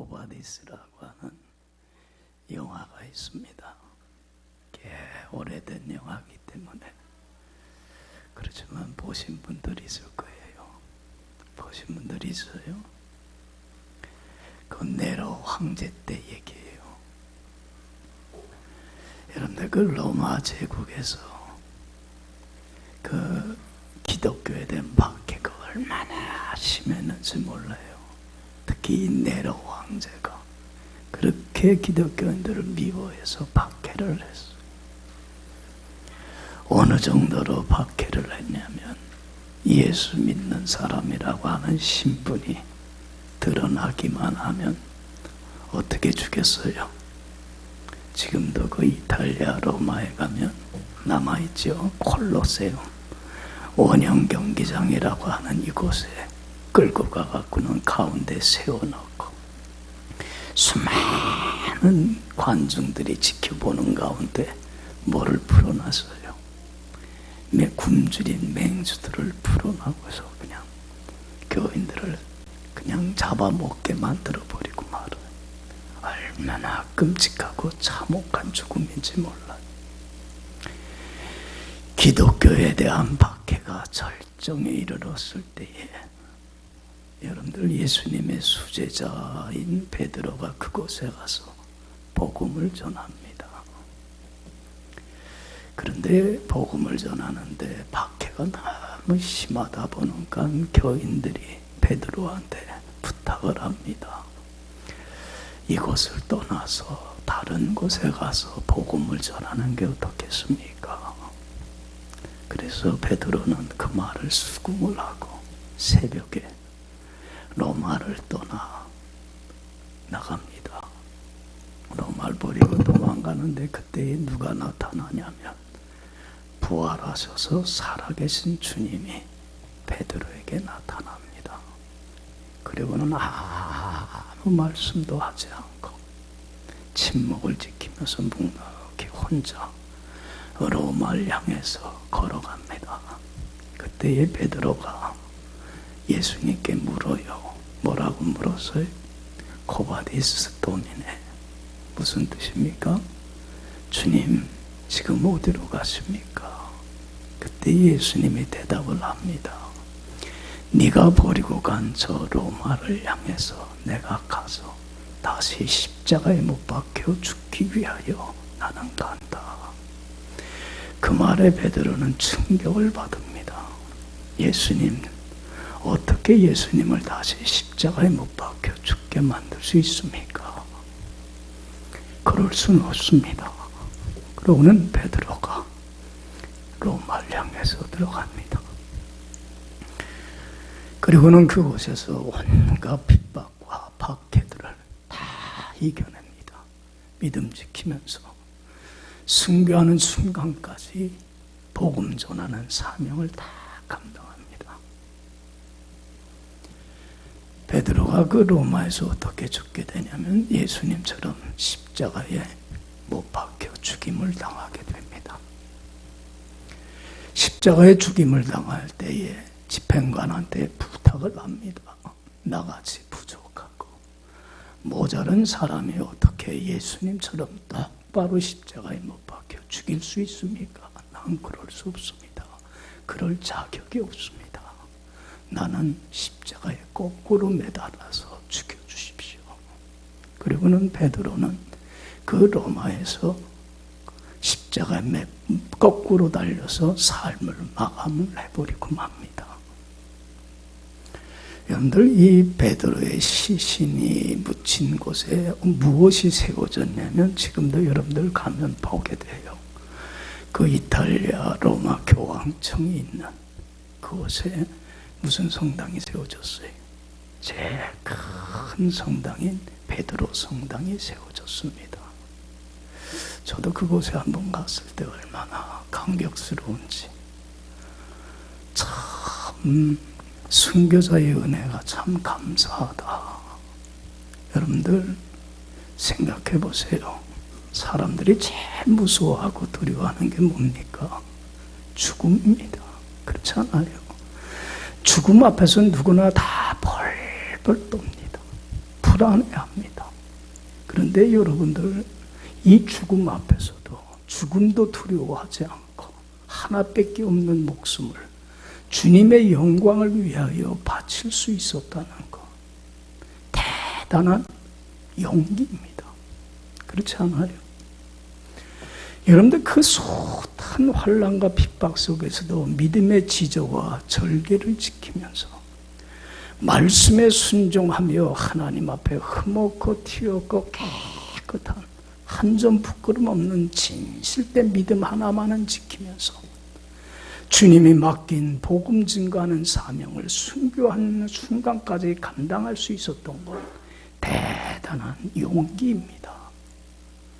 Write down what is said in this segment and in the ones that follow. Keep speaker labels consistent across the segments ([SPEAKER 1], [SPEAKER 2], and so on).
[SPEAKER 1] 코바디스라고 하는 영화가 있습니다. 꽤 오래된 영화이기 때문에 그렇지만 보신 분들이 있을 거예요. 보신 분들이 있어요? 그 네로 황제 때 얘기예요. 여러분들 그 로마 제국에서 그 기독교에 대한 박해가 얼마나 심했는지 몰라요. 특히 이 네로 황제가 그렇게 기독교인들을 미워해서 박해를 했어요. 어느 정도로 박해를 했냐면 예수 믿는 사람이라고 하는 신분이 드러나기만 하면 어떻게 죽였어요? 지금도 그 이탈리아 로마에 가면 남아있죠. 콜로세움 원형 경기장이라고 하는 이곳에 끌고 가갖고는 가운데 세워놓고 수많은 관중들이 지켜보는 가운데 뭐를 풀어놨어요? 굶주린 맹주들을 풀어놔서 그냥 교인들을 그냥 잡아먹게 만들어버리고 말아요. 얼마나 끔찍하고 참혹한 죽음인지 몰라요. 기독교에 대한 박해가 절정에 이르렀을 때에 여러분들 예수님의 수제자인 베드로가 그곳에 가서 복음을 전합니다. 그런데 복음을 전하는데 박해가 너무 심하다 보니까 교인들이 베드로한테 부탁을 합니다. 이곳을 떠나서 다른 곳에 가서 복음을 전하는 게 어떻겠습니까? 그래서 베드로는 그 말을 수긍을 하고 새벽에 로마를 떠나 나갑니다. 로마를 버리고 도망가는데 그때 누가 나타나냐면 부활하셔서 살아계신 주님이 베드로에게 나타납니다. 그리고는 아무 말씀도 하지 않고 침묵을 지키면서 묵묵히 혼자 로마를 향해서 걸어갑니다. 그때에 베드로가 예수님께 물어요. 뭐라고 물었어요? 코바디스 도미네. 무슨 뜻입니까? 주님, 지금 어디로 가십니까? 그때 예수님이 대답을 합니다. 네가 버리고 간 저 로마를 향해서 내가 가서 다시 십자가에 못 박혀 죽기 위하여 나는 간다. 그 말에 베드로는 충격을 받습니다. 예수님, 어떻게 예수님을 다시 십자가에 못 박혀 죽게 만들 수 있습니까? 그럴 수는 없습니다. 그러고는 베드로가 로마를 향해서 들어갑니다. 그리고는 그곳에서 온갖 핍박과 박해들을 다 이겨냅니다. 믿음 지키면서 순교하는 순간까지 복음 전하는 사명을 다 감당합니다. 베드로가 그 로마에서 어떻게 죽게 되냐면 예수님처럼 십자가에 못 박혀 죽임을 당하게 됩니다. 십자가에 죽임을 당할 때에 집행관한테 부탁을 합니다. 나같이 부족하고 모자른 사람이 어떻게 예수님처럼 똑바로 십자가에 못 박혀 죽일 수 있습니까? 난 그럴 수 없습니다. 그럴 자격이 없습니다. 나는 십자가에 거꾸로 매달아서 죽여주십시오. 그리고는 베드로는 그 로마에서 십자가에 거꾸로 달려서 삶을 마감을 해버리고 맙니다. 여러분들, 이 베드로의 시신이 묻힌 곳에 무엇이 세워졌냐면 지금도 여러분들 가면 보게 돼요. 그 이탈리아 로마 교황청이 있는 그곳에 무슨 성당이 세워졌어요? 제일 큰 성당인 베드로 성당이 세워졌습니다. 저도 그곳에 한번 갔을 때 얼마나 감격스러운지, 참 순교자의 은혜가 참 감사하다. 여러분들 생각해 보세요. 사람들이 제일 무서워하고 두려워하는 게 뭡니까? 죽음입니다. 그렇지 않아요? 죽음 앞에서 누구나 다 벌벌 떱니다. 불안해야 합니다. 그런데 여러분들, 이 죽음 앞에서도 죽음도 두려워하지 않고 하나밖에 없는 목숨을 주님의 영광을 위하여 바칠 수 있었다는 것, 대단한 용기입니다. 그렇지 않아요? 여러분들, 그 숱한 환난과 핍박 속에서도 믿음의 지저와 절개를 지키면서 말씀에 순종하며 하나님 앞에 흠없고 티없고 깨끗한 한 점 부끄럼 없는 진실된 믿음 하나만은 지키면서 주님이 맡긴 복음 증거하는 사명을 순교하는 순간까지 감당할 수 있었던 것, 대단한 용기입니다.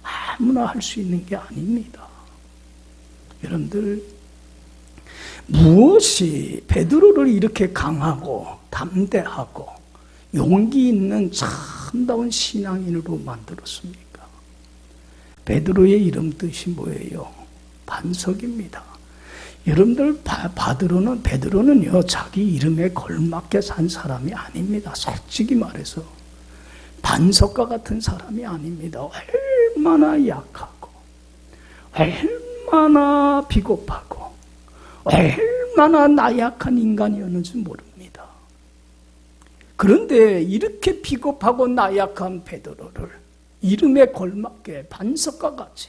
[SPEAKER 1] 아무나 할 수 있는 게 아닙니다. 여러분들, 무엇이 베드로를 이렇게 강하고 담대하고 용기 있는 참다운 신앙인으로 만들었습니까? 베드로의 이름 뜻이 뭐예요? 반석입니다. 여러분들, 베드로는요, 자기 이름에 걸맞게 산 사람이 아닙니다. 솔직히 말해서 반석과 같은 사람이 아닙니다. 얼마나 약하고 얼마나 비겁하고 얼마나 나약한 인간이었는지 모릅니다. 그런데 이렇게 비겁하고 나약한 베드로를 이름에 걸맞게 반석과 같이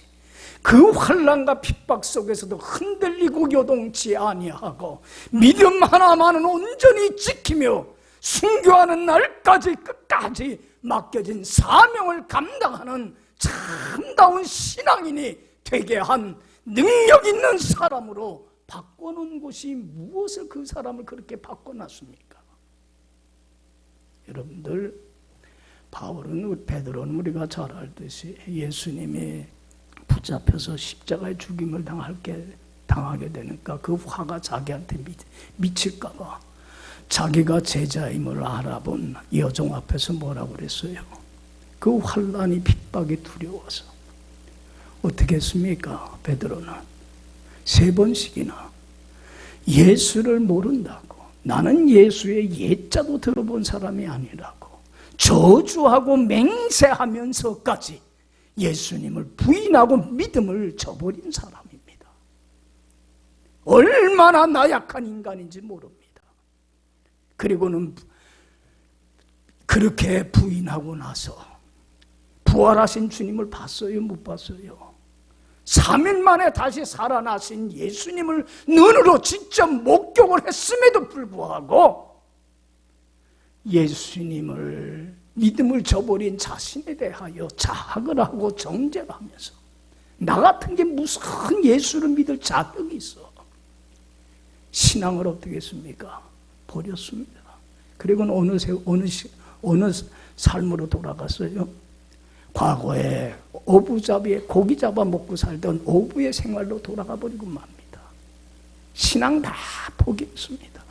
[SPEAKER 1] 그 환난과 핍박 속에서도 흔들리고 요동치 아니하고 믿음 하나만은 온전히 지키며 순교하는 날까지 끝까지 맡겨진 사명을 감당하는 참다운 신앙인이 되게 한 능력 있는 사람으로 바꿔놓은 것이 무엇을 그 사람을 그렇게 바꿔놨습니까? 여러분들, 베드로는 우리가 잘 알듯이 예수님이 붙잡혀서 십자가의 죽임을 당하게 되니까 그 화가 자기한테 미칠까 봐 자기가 제자임을 알아본 여종 앞에서 뭐라고 그랬어요? 그 환난이 핍박이 두려워서 어떻게 했습니까? 베드로는 3번씩이나 예수를 모른다고, 나는 예수의 예자도 들어본 사람이 아니라고 저주하고 맹세하면서까지 예수님을 부인하고 믿음을 저버린 사람입니다. 얼마나 나약한 인간인지 모릅니다. 그리고는 그렇게 부인하고 나서 부활하신 주님을 봤어요? 못 봤어요? 3일 만에 다시 살아나신 예수님을 눈으로 직접 목격을 했음에도 불구하고 예수님을 믿음을 저버린 자신에 대하여 자학을 하고 정죄를 하면서 나 같은 게 무슨 예수를 믿을 자격이 있어. 신앙을 어떻게 했습니까? 버렸습니다. 그리고는 어느 삶으로 돌아갔어요? 과거에 어부잡이에 고기 잡아 먹고 살던 어부의 생활로 돌아가 버리고 맙니다. 신앙 다 포기했습니다.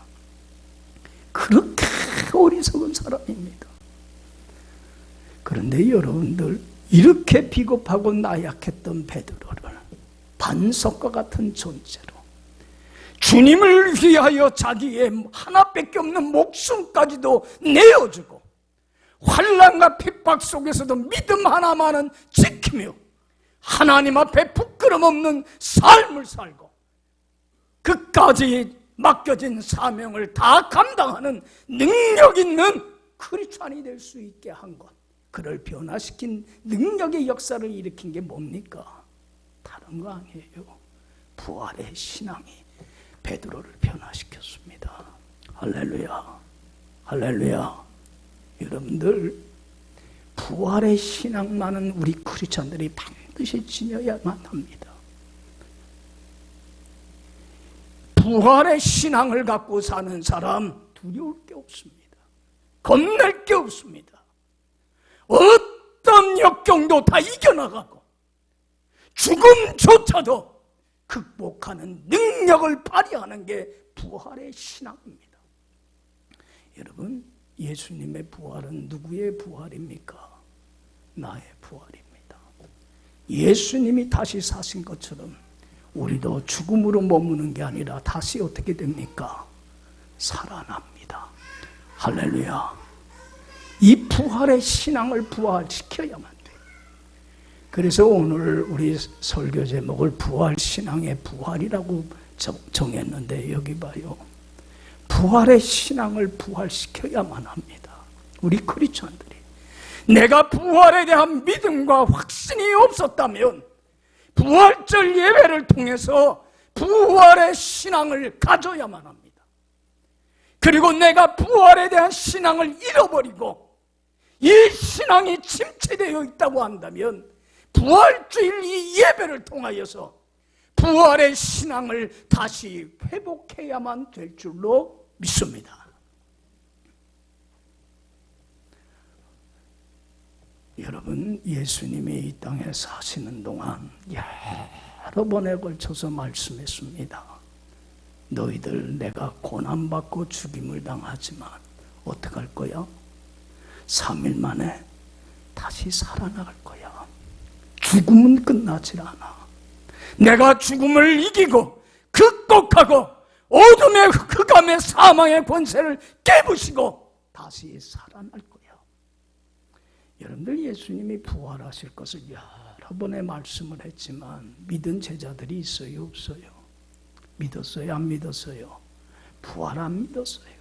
[SPEAKER 1] 그렇게 어리석은 사람입니다. 그런데 여러분들, 이렇게 비겁하고 나약했던 베드로를 반석과 같은 존재로 주님을 위하여 자기의 하나밖에 없는 목숨까지도 내어주고 환난과 핍박 속에서도 믿음 하나만은 지키며 하나님 앞에 부끄럼 없는 삶을 살고 끝까지 맡겨진 사명을 다 감당하는 능력 있는 크리스찬이 될 수 있게 한 것, 그를 변화시킨 능력의 역사를 일으킨 게 뭡니까? 다른 거 아니에요. 부활의 신앙이 베드로를 변화시켰습니다. 할렐루야, 할렐루야. 여러분들, 부활의 신앙만은 우리 크리스찬들이 반드시 지녀야만 합니다. 부활의 신앙을 갖고 사는 사람 두려울 게 없습니다. 겁낼 게 없습니다. 어떤 역경도 다 이겨나가고 죽음조차도 극복하는 능력을 발휘하는 게 부활의 신앙입니다. 여러분, 예수님의 부활은 누구의 부활입니까? 나의 부활입니다. 예수님이 다시 사신 것처럼 우리도 죽음으로 머무는 게 아니라 다시 어떻게 됩니까? 살아납니다. 할렐루야. 이 부활의 신앙을 부활시켜야만 돼요. 그래서 오늘 우리 설교 제목을 부활신앙의 부활이라고 정했는데, 여기 봐요. 부활의 신앙을 부활시켜야만 합니다. 우리 크리스천들이 내가 부활에 대한 믿음과 확신이 없었다면 부활절 예배를 통해서 부활의 신앙을 가져야만 합니다. 그리고 내가 부활에 대한 신앙을 잃어버리고 이 신앙이 침체되어 있다고 한다면 부활주일 이 예배를 통하여서 부활의 신앙을 다시 회복해야만 될 줄로 믿습니다. 여러분, 예수님이 이 땅에 사시는 동안 여러 번에 걸쳐서 말씀했습니다. 너희들 내가 고난받고 죽임을 당하지만 어떻게 할 거야? 3일 만에 다시 살아나갈 거야. 죽음은 끝나질 않아. 내가 죽음을 이기고 극복하고 어둠의 흑암의 사망의 권세를 깨부시고 다시 살아날 거야. 여러분들, 예수님이 부활하실 것을 여러 번의 말씀을 했지만 믿은 제자들이 있어요, 없어요? 믿었어요, 안 믿었어요? 부활 안 믿었어요.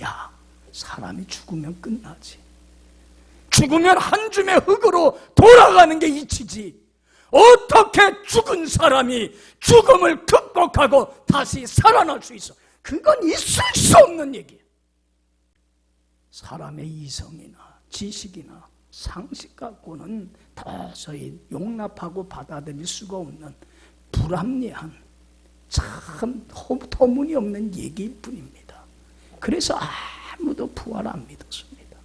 [SPEAKER 1] 야, 사람이 죽으면 끝나지. 죽으면 한 줌의 흙으로 돌아가는 게 이치지. 어떻게 죽은 사람이 죽음을 극복하고 다시 살아날 수 있어? 그건 있을 수 없는 얘기예요. 사람의 이성이나 지식이나 상식 갖고는 도저히 용납하고 받아들일 수가 없는 불합리한, 참 터무니없는 얘기일 뿐입니다. 그래서 아무도 부활 안 믿었습니다.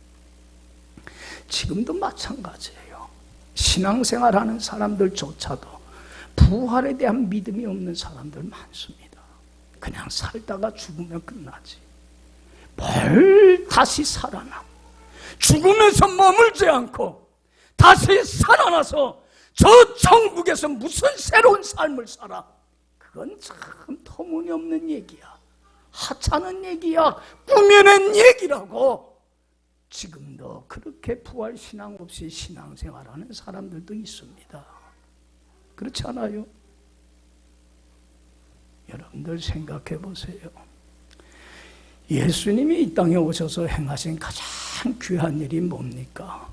[SPEAKER 1] 지금도 마찬가지예요. 신앙생활하는 사람들조차도 부활에 대한 믿음이 없는 사람들 많습니다. 그냥 살다가 죽으면 끝나지. 뭘 다시 살아나, 죽으면서 머물지 않고 다시 살아나서 저 천국에서 무슨 새로운 삶을 살아. 그건 참 터무니없는 얘기야. 하찮은 얘기야. 꾸며낸 얘기라고. 지금도 그렇게 부활신앙 없이 신앙생활하는 사람들도 있습니다. 그렇지 않아요? 여러분들 생각해 보세요. 예수님이 이 땅에 오셔서 행하신 가장 귀한 일이 뭡니까?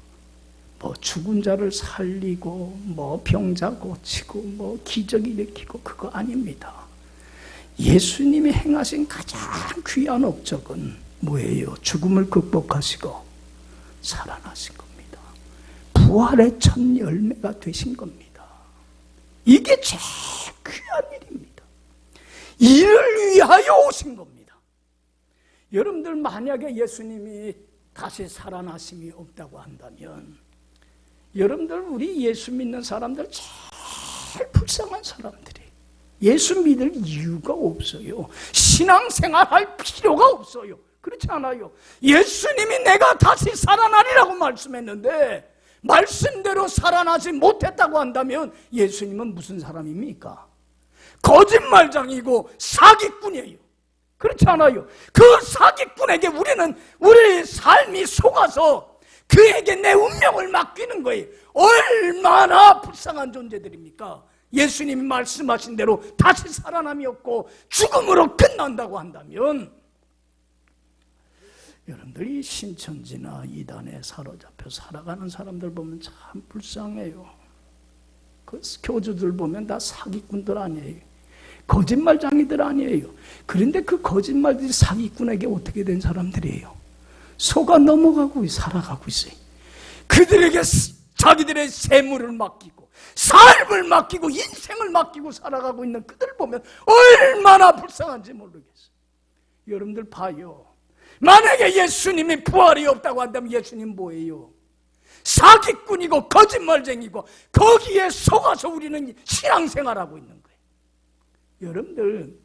[SPEAKER 1] 뭐 죽은 자를 살리고 뭐 병자 고치고 뭐 기적 일으키고 그거 아닙니다. 예수님이 행하신 가장 귀한 업적은 뭐예요? 죽음을 극복하시고 살아나신 겁니다. 부활의 첫 열매가 되신 겁니다. 이게 제일 귀한 일입니다. 이를 위하여 오신 겁니다. 여러분들, 만약에 예수님이 다시 살아나심이 없다고 한다면 여러분들, 우리 예수 믿는 사람들 제일 불쌍한 사람들이, 예수 믿을 이유가 없어요. 신앙생활할 필요가 없어요. 그렇지 않아요? 예수님이 내가 다시 살아나리라고 말씀했는데 말씀대로 살아나지 못했다고 한다면 예수님은 무슨 사람입니까? 거짓말장이고 사기꾼이에요. 그렇지 않아요? 그 사기꾼에게 우리는 우리의 삶이 속아서 그에게 내 운명을 맡기는 거예요. 얼마나 불쌍한 존재들입니까? 예수님이 말씀하신 대로 다시 살아남이 없고 죽음으로 끝난다고 한다면 여러분들이 신천지나 이단에 사로잡혀 살아가는 사람들 보면 참 불쌍해요. 그 교주들 보면 다 사기꾼들 아니에요. 거짓말장이들 아니에요. 그런데 그 거짓말들이 사기꾼에게 어떻게 된 사람들이에요? 속아 넘어가고 살아가고 있어요. 그들에게 자기들의 재물을 맡기고 삶을 맡기고 인생을 맡기고 살아가고 있는 그들을 보면 얼마나 불쌍한지 모르겠어요. 여러분들 봐요. 만약에 예수님이 부활이 없다고 한다면 예수님 뭐예요? 사기꾼이고 거짓말쟁이고 거기에 속아서 우리는 신앙생활하고 있는 거예요. 여러분들,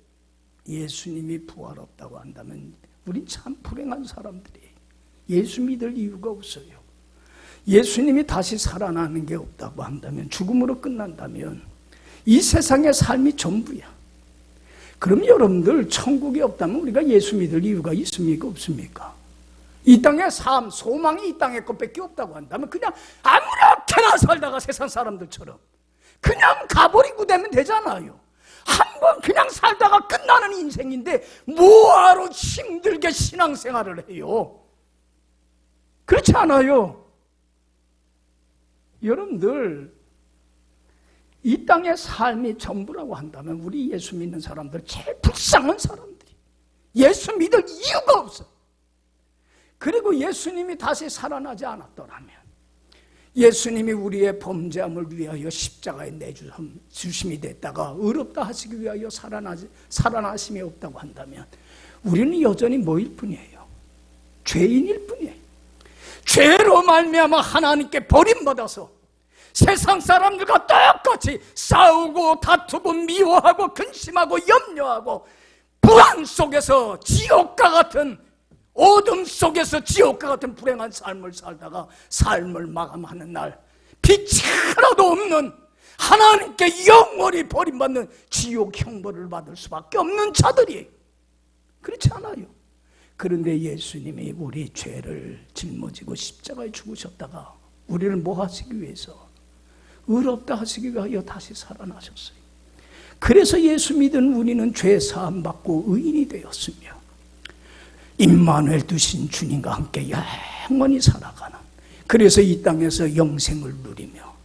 [SPEAKER 1] 예수님이 부활 없다고 한다면 우린 참 불행한 사람들이에요. 예수 믿을 이유가 없어요. 예수님이 다시 살아나는 게 없다고 한다면, 죽음으로 끝난다면 이 세상의 삶이 전부야. 그럼 여러분들, 천국이 없다면 우리가 예수 믿을 이유가 있습니까? 없습니까? 이 땅의 삶, 소망이 이 땅의 것밖에 없다고 한다면 그냥 아무렇게나 살다가 세상 사람들처럼 그냥 가버리고 되면 되잖아요. 한번 그냥 살다가 끝나는 인생인데 뭐하러 힘들게 신앙생활을 해요? 그렇지 않아요? 여러분들, 이 땅의 삶이 전부라고 한다면 우리 예수 믿는 사람들 제일 불쌍한 사람들이 예수 믿을 이유가 없어. 그리고 예수님이 다시 살아나지 않았더라면, 예수님이 우리의 범죄함을 위하여 십자가에 내주심이 됐다가 의롭다 하시기 위하여 살아나심이 없다고 한다면 우리는 여전히 뭐일 뿐이에요? 죄인일 뿐이에요. 죄로 말미암아 하나님께 버림받아서 세상 사람들과 똑같이 싸우고 다투고 미워하고 근심하고 염려하고 불안 속에서 지옥과 같은, 어둠 속에서 지옥과 같은 불행한 삶을 살다가 삶을 마감하는 날, 빛이 하나도 없는, 하나님께 영원히 버림받는 지옥 형벌을 받을 수밖에 없는 자들이, 그렇지 않아요? 그런데 예수님이 우리 죄를 짊어지고 십자가에 죽으셨다가 우리를 뭐 하시기 위해서? 의롭다 하시기 위하여 다시 살아나셨어요. 그래서 예수 믿은 우리는 죄 사함 받고 의인이 되었으며 임마누엘 두신 주님과 함께 영원히 살아가는, 그래서 이 땅에서 영생을 누리며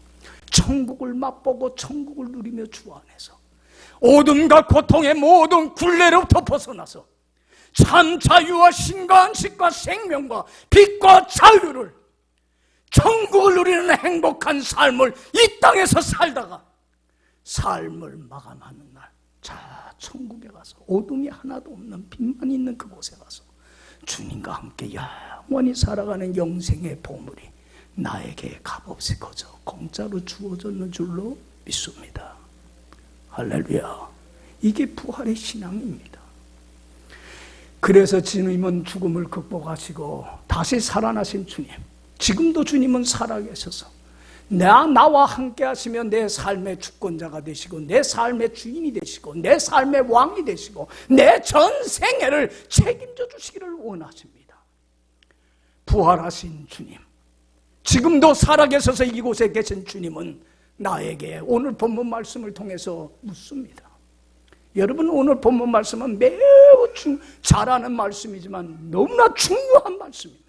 [SPEAKER 1] 천국을 맛보고 천국을 누리며 주 안에서 어둠과 고통의 모든 굴레로부터 벗어나서 참 자유와 신과 안식과 생명과 빛과 자유를, 천국을 누리는 행복한 삶을 이 땅에서 살다가 삶을 마감하는 날, 자 천국에 가서 어둠이 하나도 없는 빛만 있는 그곳에 가서 주님과 함께 영원히 살아가는 영생의 보물이 나에게 값없이 거저 공짜로 주어졌는 줄로 믿습니다. 할렐루야. 이게 부활의 신앙입니다. 그래서 주님은 죽음을 극복하시고 다시 살아나신 주님, 지금도 주님은 살아계셔서 나와 함께 하시면 내 삶의 주권자가 되시고 내 삶의 주인이 되시고 내 삶의 왕이 되시고 내 전생애를 책임져 주시기를 원하십니다. 부활하신 주님, 지금도 살아계셔서 이곳에 계신 주님은 나에게 오늘 본문 말씀을 통해서 묻습니다. 여러분, 오늘 본문 말씀은 매우 잘 아는 말씀이지만 너무나 중요한 말씀입니다.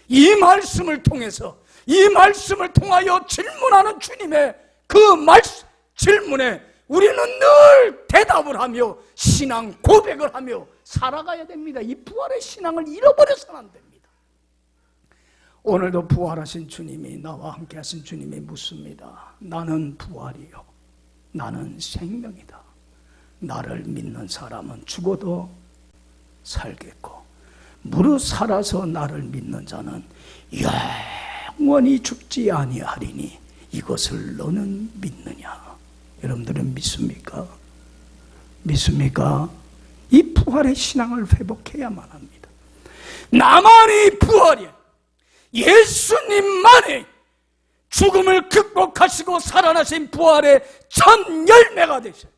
[SPEAKER 1] 이 말씀을 통해서, 이 말씀을 통하여 질문하는 주님의 그 질문에 우리는 늘 대답을 하며 신앙 고백을 하며 살아가야 됩니다. 이 부활의 신앙을 잃어버려서는 안 됩니다. 오늘도 부활하신 주님이, 나와 함께 하신 주님이 묻습니다. 나는 부활이요, 나는 생명이다. 나를 믿는 사람은 죽어도 살겠고 무릇 살아서 나를 믿는 자는 영원히 죽지 아니하리니 이것을 너는 믿느냐? 여러분들은 믿습니까? 믿습니까? 이 부활의 신앙을 회복해야만 합니다. 나만이 부활이에요. 예수님만이 죽음을 극복하시고 살아나신 부활의 첫 열매가 되셔요.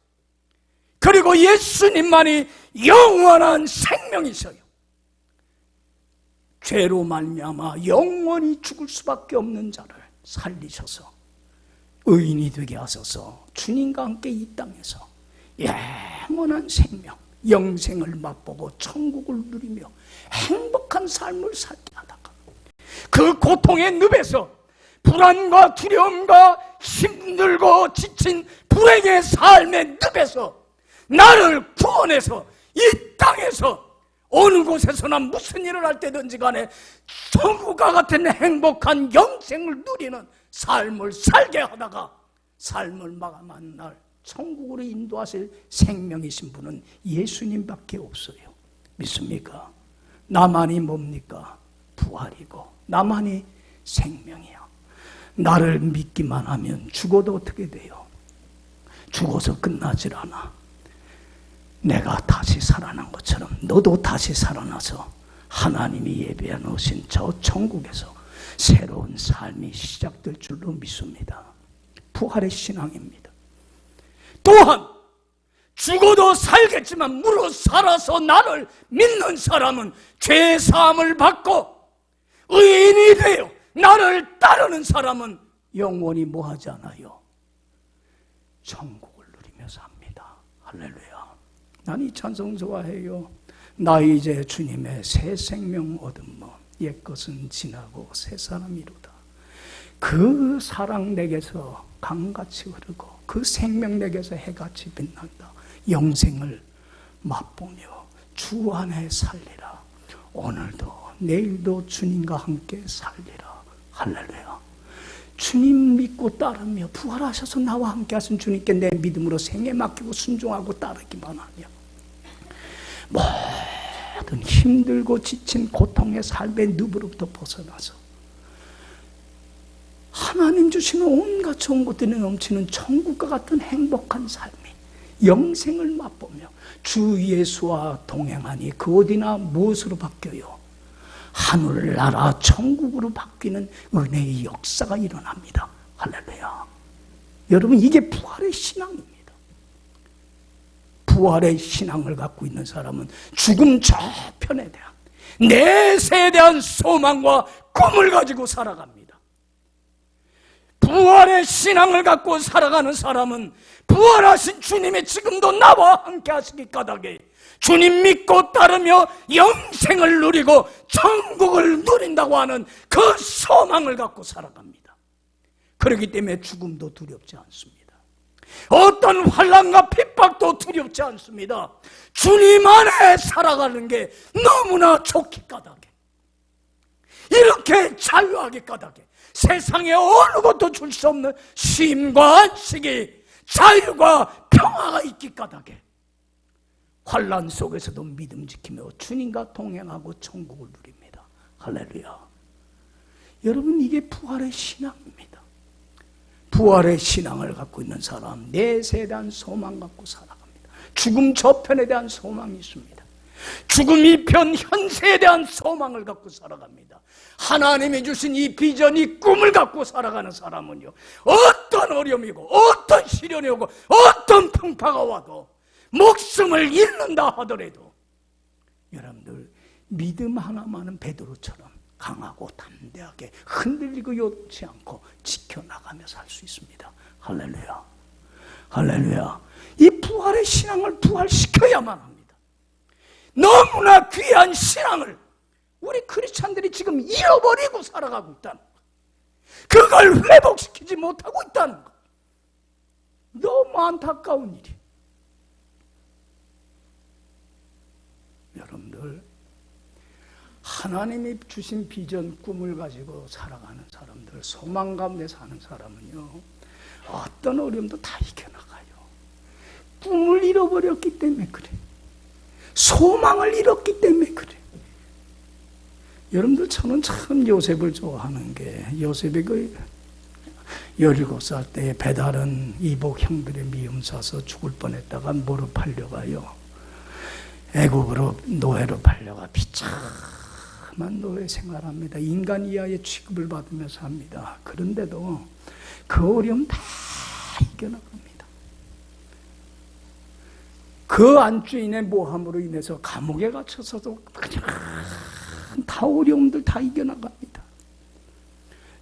[SPEAKER 1] 그리고 예수님만이 영원한 생명이셔요. 죄로 말미암아 영원히 죽을 수밖에 없는 자를 살리셔서 의인이 되게 하셔서 주님과 함께 이 땅에서 영원한 생명, 영생을 맛보고 천국을 누리며 행복한 삶을 살게 하다가 그 고통의 늪에서 불안과 두려움과 힘들고 지친 불행의 삶의 늪에서 나를 구원해서 이 땅에서 어느 곳에서나 무슨 일을 할 때든지 간에 천국과 같은 행복한 영생을 누리는 삶을 살게 하다가 삶을 마감한 날 천국으로 인도하실 생명이신 분은 예수님밖에 없어요. 믿습니까? 나만이 뭡니까? 부활이고 나만이 생명이야. 나를 믿기만 하면 죽어도 어떻게 돼요? 죽어서 끝나질 않아. 내가 다시 살아난 것처럼 너도 다시 살아나서 하나님이 예비해 놓으신 저 천국에서 새로운 삶이 시작될 줄로 믿습니다. 부활의 신앙입니다. 또한 죽어도 살겠지만 무릇 살아서 나를 믿는 사람은 죄사함을 받고 의인이 되어 나를 따르는 사람은 영원히 뭐하지 않아요? 천국을 누리며 삽니다. 할렐루야. 난 이 찬송 좋아해요. 나 이제 주님의 새 생명 얻음뭐 옛것은 지나고 새 사람이로다. 그 사랑 내게서 강같이 흐르고 그 생명 내게서 해같이 빛난다. 영생을 맛보며 주 안에 살리라. 오늘도 내일도 주님과 함께 살리라. 할렐루야. 주님 믿고 따르며 부활하셔서 나와 함께 하신 주님께 내 믿음으로 생애 맡기고 순종하고 따르기만 하며 모든 힘들고 지친 고통의 삶의 늪으로부터 벗어나서 하나님 주시는 온갖 좋은 것들이 넘치는 천국과 같은 행복한 삶이 영생을 맛보며 주 예수와 동행하니 그 어디나 무엇으로 바뀌어요? 하늘나라 천국으로 바뀌는 은혜의 역사가 일어납니다. 할렐루야. 여러분, 이게 부활의 신앙입니다. 부활의 신앙을 갖고 있는 사람은 죽음 저편에 대한 내세에 대한 소망과 꿈을 가지고 살아갑니다. 부활의 신앙을 갖고 살아가는 사람은 부활하신 주님이 지금도 나와 함께 하시기 까닭에 주님 믿고 따르며 영생을 누리고 천국을 누린다고 하는 그 소망을 갖고 살아갑니다. 그렇기 때문에 죽음도 두렵지 않습니다. 어떤 환난과 핍박도 두렵지 않습니다. 주님 안에 살아가는 게 너무나 좋기 까닭에, 이렇게 자유하기 까닭에, 세상에 어느 것도 줄 수 없는 쉼과 안식이, 자유가 평화가 있기 까닭에 환난 속에서도 믿음 지키며 주님과 동행하고 천국을 누립니다. 할렐루야. 여러분, 이게 부활의 신앙입니다. 부활의 신앙을 갖고 있는 사람, 내세에 대한 소망 갖고 살아갑니다. 죽음 저편에 대한 소망이 있습니다. 죽음 이편 현세에 대한 소망을 갖고 살아갑니다. 하나님이 주신 이 비전, 이 꿈을 갖고 살아가는 사람은요, 어떤 어려움이고 어떤 시련이 오고 어떤 풍파가 와도 목숨을 잃는다 하더라도 여러분들 믿음 하나만은 베드로처럼 강하고 담대하게 흔들리고 요동치 않고 지켜나가며 살 수 있습니다. 할렐루야. 할렐루야. 이 부활의 신앙을 부활시켜야만 합니다. 너무나 귀한 신앙을 우리 크리스찬들이 지금 잃어버리고 살아가고 있다는 것, 그걸 회복시키지 못하고 있다는 것, 너무 안타까운 일이. 여러분들, 하나님이 주신 비전, 꿈을 가지고 살아가는 사람들, 소망 가운데 사는 사람은요, 어떤 어려움도 다 이겨나가요. 꿈을 잃어버렸기 때문에 그래. 소망을 잃었기 때문에 그래. 여러분들, 저는 참 요셉을 좋아하는 게, 요셉이 그 17살 때 배다른 이복 형들의 미움 사서 죽을 뻔했다가 뭐로 팔려가요? 애국으로 노예로 팔려가 비참한 노예 생활합니다. 인간 이하의 취급을 받으면서 합니다. 그런데도 그 어려움 다 이겨나갑니다. 그 안주인의 모함으로 인해서 감옥에 갇혀서도 그냥 다 어려움들 다 이겨나갑니다.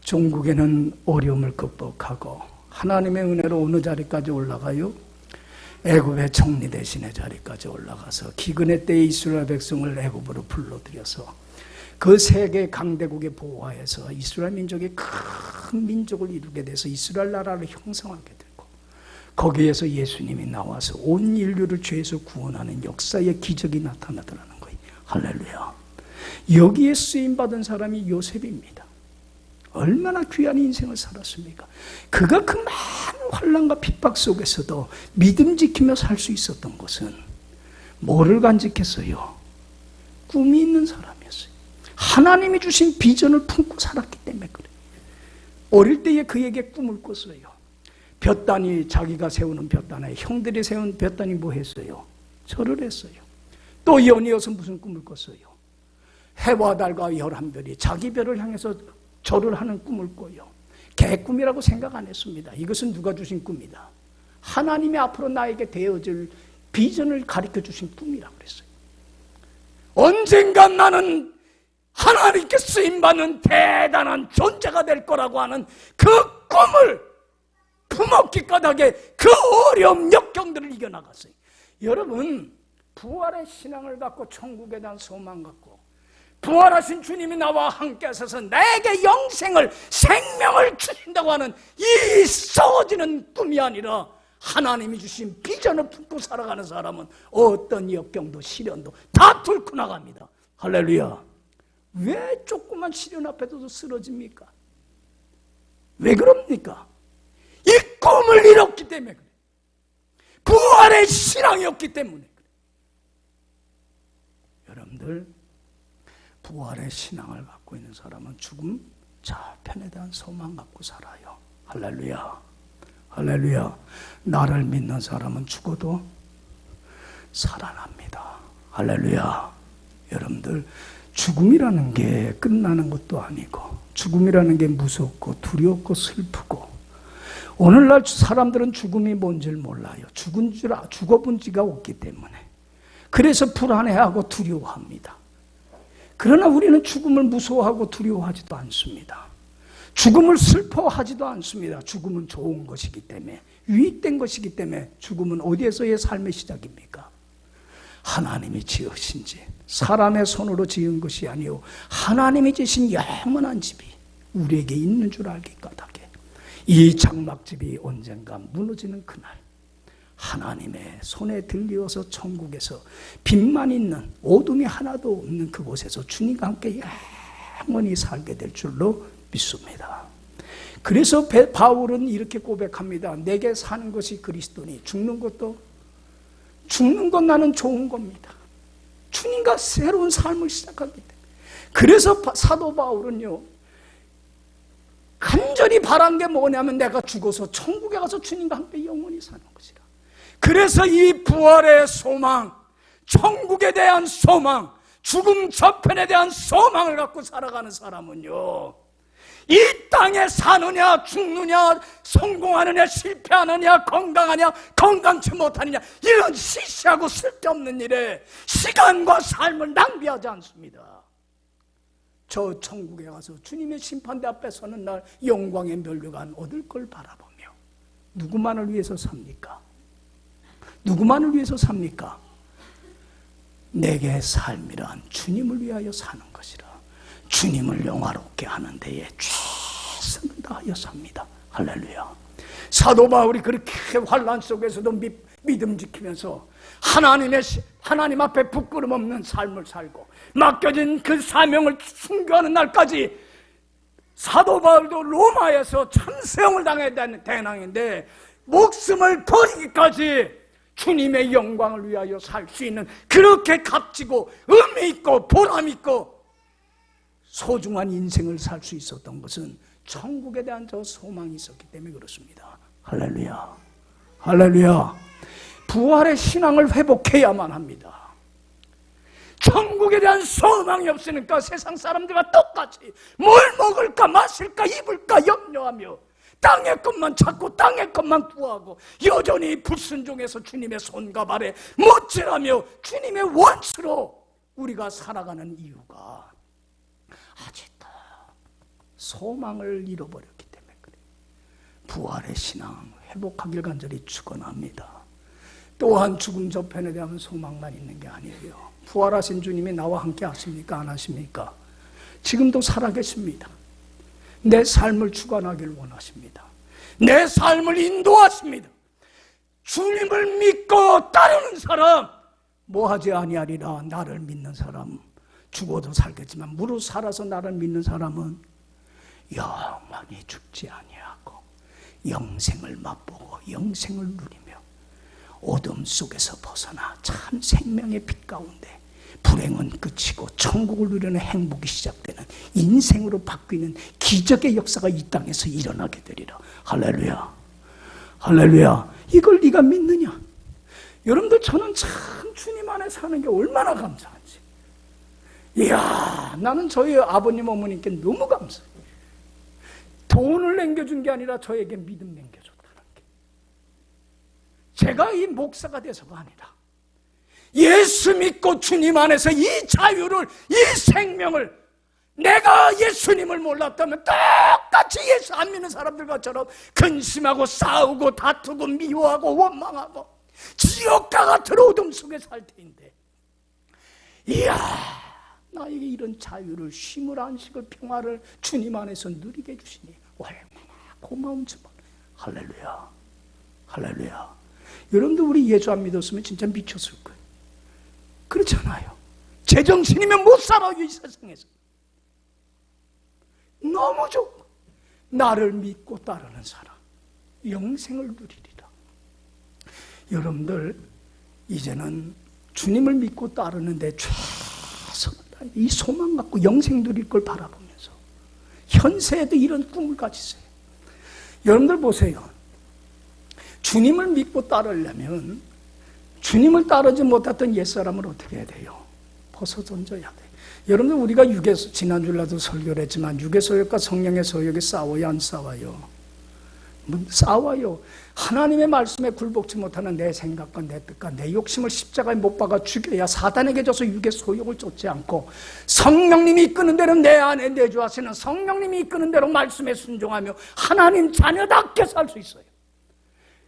[SPEAKER 1] 종국에는 어려움을 극복하고 하나님의 은혜로 어느 자리까지 올라가요? 애굽의 총리 대신의 자리까지 올라가서 기근의 때에 이스라엘 백성을 애굽으로 불러들여서 그 세계 강대국의 보호하에서 이스라엘 민족이 큰 민족을 이루게 돼서 이스라엘 나라를 형성하게 되고, 거기에서 예수님이 나와서 온 인류를 죄에서 구원하는 역사의 기적이 나타나더라는 거예요. 할렐루야. 여기에 쓰임받은 사람이 요셉입니다. 얼마나 귀한 인생을 살았습니까? 그가 그 많은 환난과 핍박 속에서도 믿음 지키며 살 수 있었던 것은 뭐를 간직했어요? 꿈이 있는 사람이었어요. 하나님이 주신 비전을 품고 살았기 때문에 그래요. 어릴 때에 그에게 꿈을 꿨어요. 볕단이, 자기가 세우는 볕단에 형들이 세운 볕단이 뭐 했어요? 절을 했어요. 또 연이어서 무슨 꿈을 꿨어요? 해와 달과 11별이 자기 별을 향해서 절을 하는 꿈을 꿔요. 개꿈이라고 생각 안 했습니다. 이것은 누가 주신 꿈이다. 하나님이 앞으로 나에게 되어줄 비전을 가르쳐 주신 꿈이라고 그랬어요. 언젠가 나는 하나님께 쓰임받는 대단한 존재가 될 거라고 하는 그 꿈을 품었기 까닭에 그 어려움 역경들을 이겨나갔어요. 여러분, 부활의 신앙을 갖고 천국에 대한 소망 갖고 부활하신 주님이 나와 함께 하셔서 내게 영생을, 생명을 주신다고 하는 이 썩어지는 꿈이 아니라 하나님이 주신 비전을 품고 살아가는 사람은 어떤 역경도 시련도 다 뚫고 나갑니다. 할렐루야. 왜 조그만 시련 앞에도 쓰러집니까? 왜 그럽니까? 이 꿈을 잃었기 때문에 그래요. 부활의 신앙이 없기 때문에 그래요. 여러분들, 부활의 신앙을 갖고 있는 사람은 죽음 저편에 대한 소망 갖고 살아요. 할렐루야. 할렐루야. 나를 믿는 사람은 죽어도 살아납니다. 할렐루야. 여러분들, 죽음이라는 게 끝나는 것도 아니고, 죽음이라는 게 무섭고 두렵고 슬프고, 오늘날 사람들은 죽음이 뭔지를 몰라요. 죽어본 지가 없기 때문에. 그래서 불안해하고 두려워합니다. 그러나 우리는 죽음을 무서워하고 두려워하지도 않습니다. 죽음을 슬퍼하지도 않습니다. 죽음은 좋은 것이기 때문에, 유익된 것이기 때문에. 죽음은 어디에서의 삶의 시작입니까? 하나님이 지으신 집, 사람의 손으로 지은 것이 아니요 하나님이 지으신 영원한 집이 우리에게 있는 줄 알기 까닭에 이 장막집이 언젠가 무너지는 그날, 하나님의 손에 들리어서 천국에서 빛만 있는, 어둠이 하나도 없는 그곳에서 주님과 함께 영원히 살게 될 줄로 믿습니다. 그래서 바울은 이렇게 고백합니다. 내게 사는 것이 그리스도니 죽는 건 나는 좋은 겁니다. 주님과 새로운 삶을 시작하기 때문에. 그래서 사도 바울은요, 간절히 바란 게 뭐냐면 내가 죽어서 천국에 가서 주님과 함께 영원히 사는 것이라. 그래서 이 부활의 소망, 천국에 대한 소망, 죽음 저편에 대한 소망을 갖고 살아가는 사람은요, 이 땅에 사느냐 죽느냐, 성공하느냐 실패하느냐, 건강하냐 건강치 못하느냐, 이런 시시하고 쓸데없는 일에 시간과 삶을 낭비하지 않습니다. 저 천국에 가서 주님의 심판대 앞에 서는 날 영광의 면류관 얻을 걸 바라보며 누구만을 위해서 삽니까? 누구만을 위해서 삽니까? 내게 삶이란 주님을 위하여 사는 것이라. 주님을 영화롭게 하는 데에 최선을 다하여 삽니다. 할렐루야. 사도 바울이 그렇게 환난 속에서도 믿음 지키면서 하나님 앞에 부끄럼 없는 삶을 살고 맡겨진 그 사명을 순교하는 날까지, 사도 바울도 로마에서 참수형을 당해야 되는 대항인데 목숨을 버리기까지 주님의 영광을 위하여 살 수 있는, 그렇게 값지고 의미 있고 보람 있고 소중한 인생을 살 수 있었던 것은 천국에 대한 저 소망이 있었기 때문에 그렇습니다. 할렐루야. 할렐루야. 부활의 신앙을 회복해야만 합니다. 천국에 대한 소망이 없으니까 세상 사람들과 똑같이 뭘 먹을까 마실까 입을까 염려하며 땅의 것만 찾고 땅의 것만 구하고 여전히 불순종해서 주님의 손과 발에 못질하며 주님의 원수로 우리가 살아가는 이유가 아직도 소망을 잃어버렸기 때문에 그래요. 부활의 신앙 회복하길 간절히 축원합니다. 또한 죽음 저편에 대한 소망만 있는 게 아니에요. 부활하신 주님이 나와 함께 하십니까? 안 하십니까? 지금도 살아계십니다. 내 삶을 주관하길 원하십니다. 내 삶을 인도하십니다. 주님을 믿고 따르는 사람 뭐하지 아니하리라. 나를 믿는 사람, 죽어도 살겠지만 무릇 살아서 나를 믿는 사람은 영원히 죽지 아니하고 영생을 맛보고 영생을 누리며 어둠 속에서 벗어나 참 생명의 빛 가운데 불행은 끝이고 천국을 누리는 행복이 시작되는 인생으로 바뀌는 기적의 역사가 이 땅에서 일어나게 되리라. 할렐루야. 할렐루야. 이걸 네가 믿느냐? 여러분들, 저는 참 주님 안에 사는 게 얼마나 감사한지. 이야, 나는 저희 아버님 어머님께 너무 감사해요. 돈을 남겨준 게 아니라 저에게 믿음 남겨줬다는 게. 제가 이 목사가 돼서가 아니라 예수 믿고 주님 안에서 이 자유를, 이 생명을, 내가 예수님을 몰랐다면 똑같이 예수 안 믿는 사람들과처럼 근심하고 싸우고 다투고 미워하고 원망하고 지옥과 같은 어둠 속에 살 텐데, 이야, 나에게 이런 자유를, 쉼을, 안식을, 평화를 주님 안에서 누리게 해주시니 얼마나 고마운지 몰라. 할렐루야, 할렐루야. 여러분들 우리 예수 안 믿었으면 진짜 미쳤을 거예요. 그렇잖아요. 제정신이면 못 살아요, 이 세상에서. 너무 좋고, 나를 믿고 따르는 사람 영생을 누리리라. 여러분들 이제는 주님을 믿고 따르는데 최선을 다해 이 소망 갖고 영생 누릴 걸 바라보면서 현세에도 이런 꿈을 가지세요. 여러분들 보세요. 주님을 믿고 따르려면 주님을 따르지 못했던 옛사람을 어떻게 해야 돼요? 벗어 던져야 돼요. 여러분들 우리가 유괴소, 지난주에도 설교를 했지만 유괴소욕과 성령의 소욕이 싸워요, 안 싸워요? 싸워요. 하나님의 말씀에 굴복지 못하는 내 생각과 내 뜻과 내 욕심을 십자가에 못 박아 죽여야 사단에게 져서 육의 소욕을 쫓지 않고 성령님이 이끄는 대로 내 안에 내주하시는 성령님이 이끄는 대로 말씀에 순종하며 하나님 자녀답게 살 수 있어요.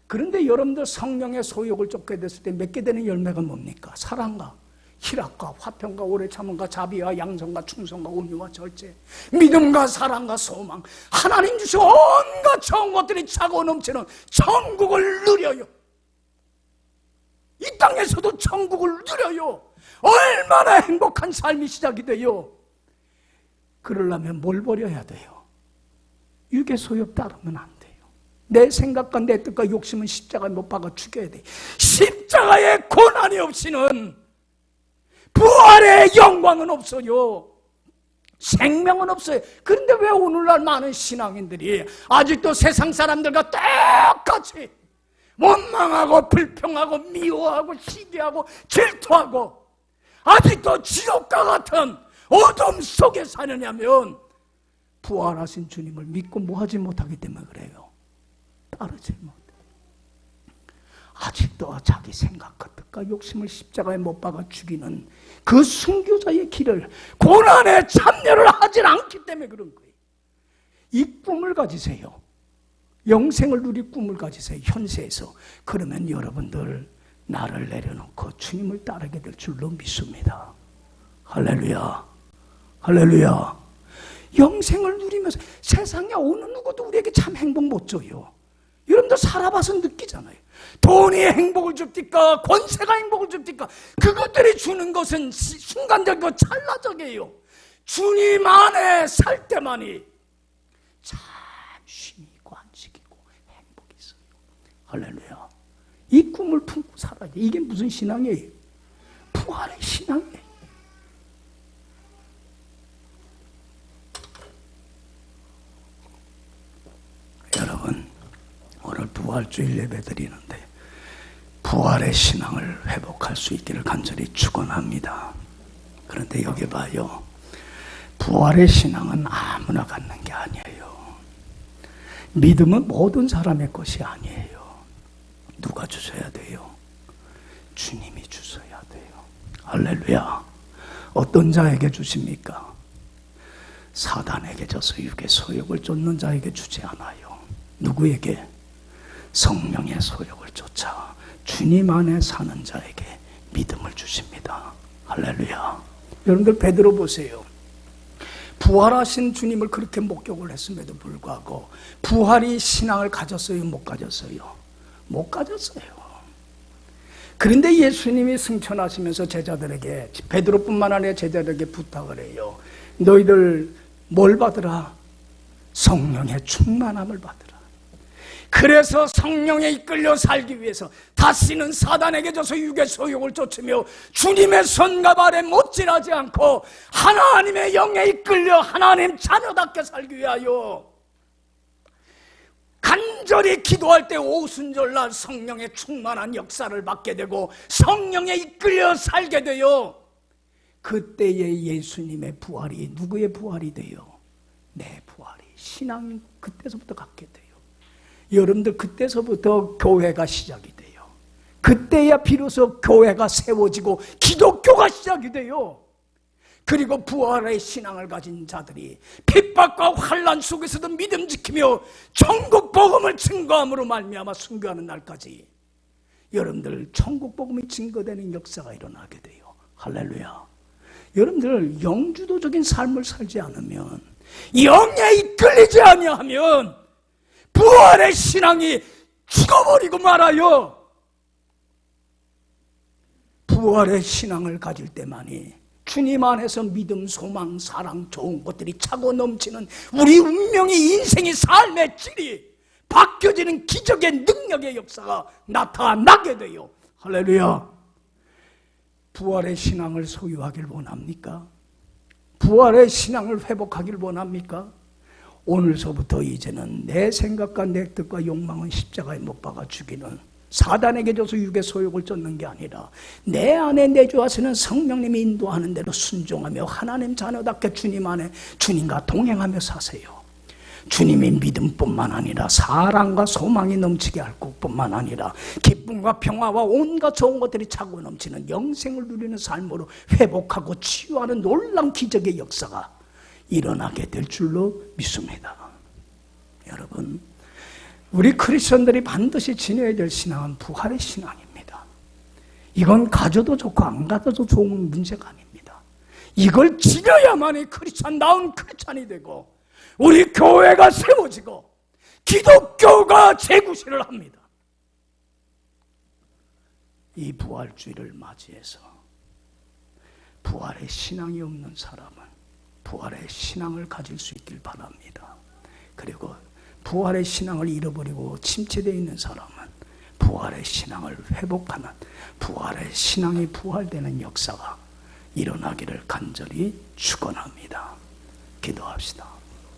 [SPEAKER 1] 그런데 여러분들 성령의 소욕을 쫓게 됐을 때 맺게 되는 열매가 뭡니까? 사랑과 희락과 화평과 오래 참음과 자비와 양성과 충성과 온유와 절제, 믿음과 사랑과 소망, 하나님 주신 온갖 좋은 것들이 차고 넘치는 천국을 누려요. 이 땅에서도 천국을 누려요. 얼마나 행복한 삶이 시작이 돼요. 그러려면 뭘 버려야 돼요? 육의 소욕 따르면 안 돼요. 내 생각과 내 뜻과 욕심은 십자가에 못 박아 죽여야 돼. 십자가의 고난이 없이는 부활의 영광은 없어요. 생명은 없어요. 그런데 왜 오늘날 많은 신앙인들이 아직도 세상 사람들과 똑같이 원망하고 불평하고 미워하고 시기하고 질투하고 아직도 지옥과 같은 어둠 속에 사느냐면 부활하신 주님을 믿고 뭐하지 못하기 때문에 그래요. 따르지 못해. 아직도 자기 생각과 뜻과 욕심을 십자가에 못 박아 죽이는 그 순교자의 길을, 고난에 참여를 하질 않기 때문에 그런 거예요. 이 꿈을 가지세요. 영생을 누릴 꿈을 가지세요. 현세에서. 그러면 여러분들 나를 내려놓고 주님을 따르게 될 줄로 믿습니다. 할렐루야, 할렐루야. 영생을 누리면서 세상에 어느 누구도 우리에게 참 행복 못 줘요. 여러분들 살아봐서 느끼잖아요. 돈이 행복을 줍니까? 권세가 행복을 줍니까? 그것들이 주는 것은 순간적이고 찰나적이에요. 주님 안에 살 때만이 참 쉼이 있고 안식이 있고 행복이 있어요. 할렐루야. 이 꿈을 품고 살아야 돼. 이게 무슨 신앙이에요? 부활의 신앙이에요. 여러분, 오늘 부활주일 예배 드리는데 부활의 신앙을 회복할 수 있기를 간절히 축원합니다. 그런데 여기 봐요. 부활의 신앙은 아무나 갖는 게 아니에요. 믿음은 모든 사람의 것이 아니에요. 누가 주셔야 돼요? 주님이 주셔야 돼요. 할렐루야. 어떤 자에게 주십니까? 사단에게 져서 육의 소욕을 쫓는 자에게 주지 않아요. 누구에게? 성령의 소욕을 쫓아 주님 안에 사는 자에게 믿음을 주십니다. 할렐루야. 여러분들 베드로 보세요. 부활하신 주님을 그렇게 목격을 했음에도 불구하고 부활이 신앙을 가졌어요? 못 가졌어요? 못 가졌어요. 그런데 예수님이 승천하시면서 제자들에게, 베드로뿐만 아니라 제자들에게 부탁을 해요. 너희들 뭘 받으라? 성령의 충만함을 받으라. 그래서 성령에 이끌려 살기 위해서 다시는 사단에게 져서 육의 소욕을 쫓으며 주님의 손과 발에 못질하지 않고 하나님의 영에 이끌려 하나님 자녀답게 살기 위하여 간절히 기도할 때 오순절날 성령의 충만한 역사를 받게 되고 성령에 이끌려 살게 돼요. 그때의 예수님의 부활이 누구의 부활이 돼요? 내 부활이, 신앙이 그때서부터 갖게 돼요. 여러분들 그때서부터 교회가 시작이 돼요. 그때야 비로소 교회가 세워지고 기독교가 시작이 돼요. 그리고 부활의 신앙을 가진 자들이 핍박과 환난 속에서도 믿음 지키며 천국 복음을 증거함으로 말미암아 순교하는 날까지 여러분들 천국 복음이 증거되는 역사가 일어나게 돼요. 할렐루야. 여러분들 영주도적인 삶을 살지 않으면, 영에 이끌리지 아니하면 부활의 신앙이 죽어버리고 말아요. 부활의 신앙을 가질 때만이 주님 안에서 믿음, 소망, 사랑, 좋은 것들이 차고 넘치는 우리 운명이, 인생의 삶의 질이 바뀌어지는 기적의 능력의 역사가 나타나게 돼요. 할렐루야. 부활의 신앙을 소유하길 원합니까? 부활의 신앙을 회복하길 원합니까? 오늘서부터 이제는 내 생각과 내 뜻과 욕망은 십자가에 못 박아 죽이는 사단에게 줘서 육의 소욕을 쫓는 게 아니라 내 안에 내주하시는 성령님이 인도하는 대로 순종하며 하나님 자녀답게 주님 안에 주님과 동행하며 사세요. 주님의 믿음뿐만 아니라 사랑과 소망이 넘치게 할 것뿐만 아니라 기쁨과 평화와 온갖 좋은 것들이 차고 넘치는 영생을 누리는 삶으로 회복하고 치유하는 놀라운 기적의 역사가 일어나게 될 줄로 믿습니다. 여러분, 우리 크리스천들이 반드시 지녀야 될 신앙은 부활의 신앙입니다. 이건 가져도 좋고 안 가져도 좋은 문제가 아닙니다. 이걸 지녀야만이 크리스찬다운 크리스찬이 되고 우리 교회가 세워지고 기독교가 재구실을 합니다. 이 부활주의를 맞이해서 부활의 신앙이 없는 사람은 부활의 신앙을 가질 수 있길 바랍니다. 그리고 부활의 신앙을 잃어버리고 침체되어 있는 사람은 부활의 신앙을 회복하는, 부활의 신앙이 부활되는 역사가 일어나기를 간절히 축원합니다. 기도합시다.